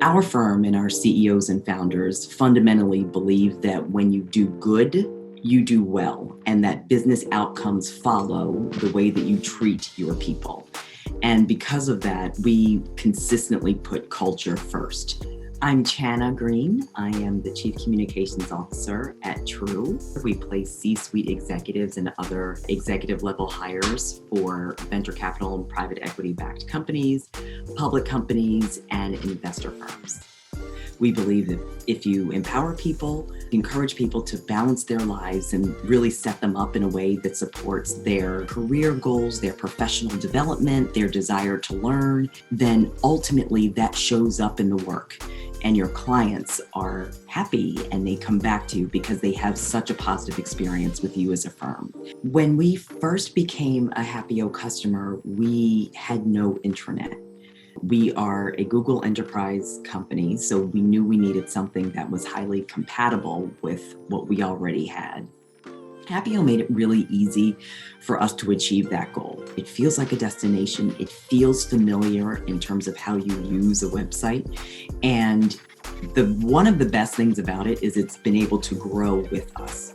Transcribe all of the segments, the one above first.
Our firm and our CEOs and founders fundamentally believe that when you do good, you do well, and that business outcomes follow the way that you treat your people. And because of that, we consistently put culture first. I'm Channa Green. I am the Chief Communications Officer at True. We place C-suite executives and other executive level hires for venture capital and private equity-backed companies, public companies, and investor firms. We believe that if you empower people, encourage people to balance their lives and really set them up in a way that supports their career goals, their professional development, their desire to learn, then ultimately that shows up in the work. And your clients are happy and they come back to you because they have such a positive experience with you as a firm. When we first became a Happeo customer, we had no intranet. We are a Google enterprise company, so we knew we needed something that was highly compatible with what we already had. Happeo made it really easy for us to achieve that goal. It feels like a destination. It feels familiar in terms of how you use a website. And one of the best things about it is it's been able to grow with us.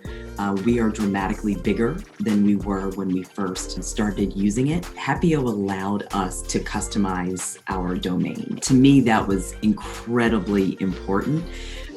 We are dramatically bigger than we were when we first started using it. Happeo allowed us to customize our domain. To me, that was incredibly important.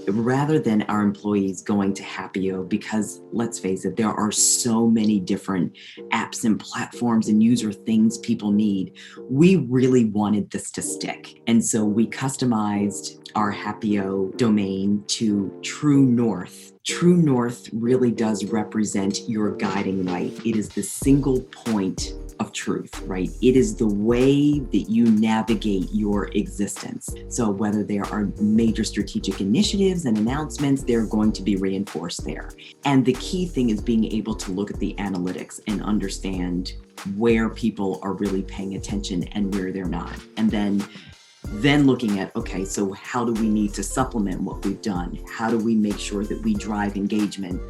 Rather than our employees going to Happeo, because let's face it, there are so many different apps and platforms and user things people need. We really wanted this to stick. And so we customized our Happeo domain to True North. True North really does represent your guiding light. It is the single point of truth, right? It is the way that you navigate your existence. So whether there are major strategic initiatives and announcements, they're going to be reinforced there. And the key thing is being able to look at the analytics and understand where people are really paying attention and where they're not. And then looking at, okay, so how do we need to supplement what we've done? How do we make sure that we drive engagement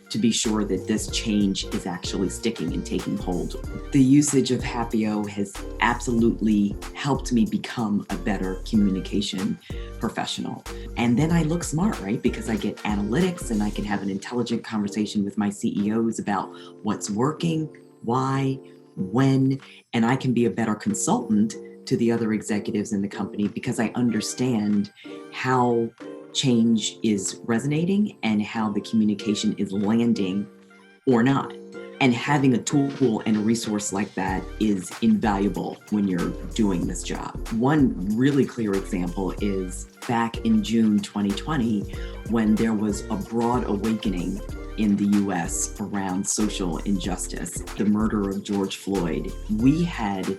to be sure that this change is actually sticking and taking hold? The usage of Happeo has absolutely helped me become a better communication professional. And then I look smart, right? Because I get analytics and I can have an intelligent conversation with my CEOs about what's working, why, when, and I can be a better consultant to the other executives in the company because I understand how change is resonating and how the communication is landing or not. And having a tool and a resource like that is invaluable when you're doing this job. One really clear example is back in June 2020, when there was a broad awakening in the US around social injustice, the murder of George Floyd. We had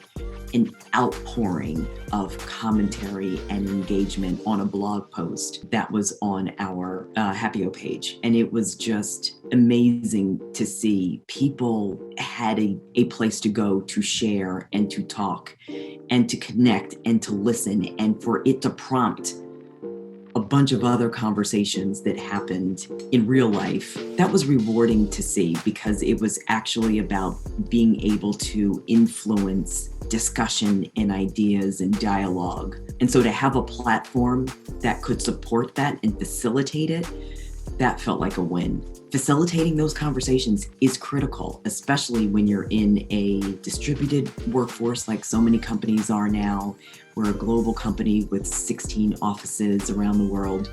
an outpouring of commentary and engagement on a blog post that was on our Happeo page. And it was just amazing to see people had a place to go to share and to talk and to connect and to listen, and for it to prompt a bunch of other conversations that happened in real life. That was rewarding to see because it was actually about being able to influence discussion and ideas and dialogue. And so to have a platform that could support that and facilitate it, that felt like a win. Facilitating those conversations is critical, especially when you're in a distributed workforce like so many companies are now. We're a global company with 16 offices around the world.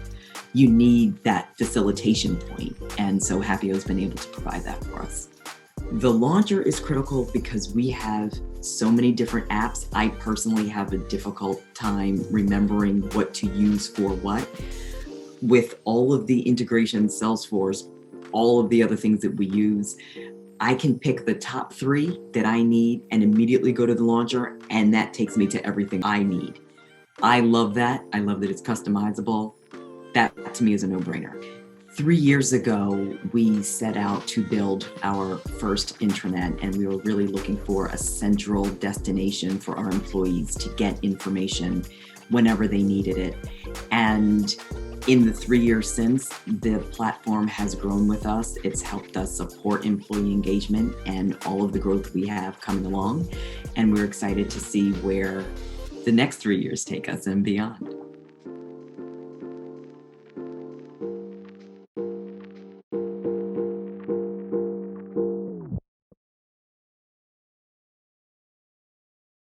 You need that facilitation point. And so Happeo has been able to provide that for us. The launcher is critical because we have so many different apps. I personally have a difficult time remembering what to use for what. With all of the integrations, Salesforce, all of the other things that we use, I can pick the top 3 that I need and immediately go to the launcher, and that takes me to everything I need. I love that. I love that it's customizable. That to me is a no-brainer. 3 years ago, we set out to build our first intranet, and we were really looking for a central destination for our employees to get information whenever they needed it. And in the 3 years since, the platform has grown with us. It's helped us support employee engagement and all of the growth we have coming along. And we're excited to see where the next 3 years take us and beyond.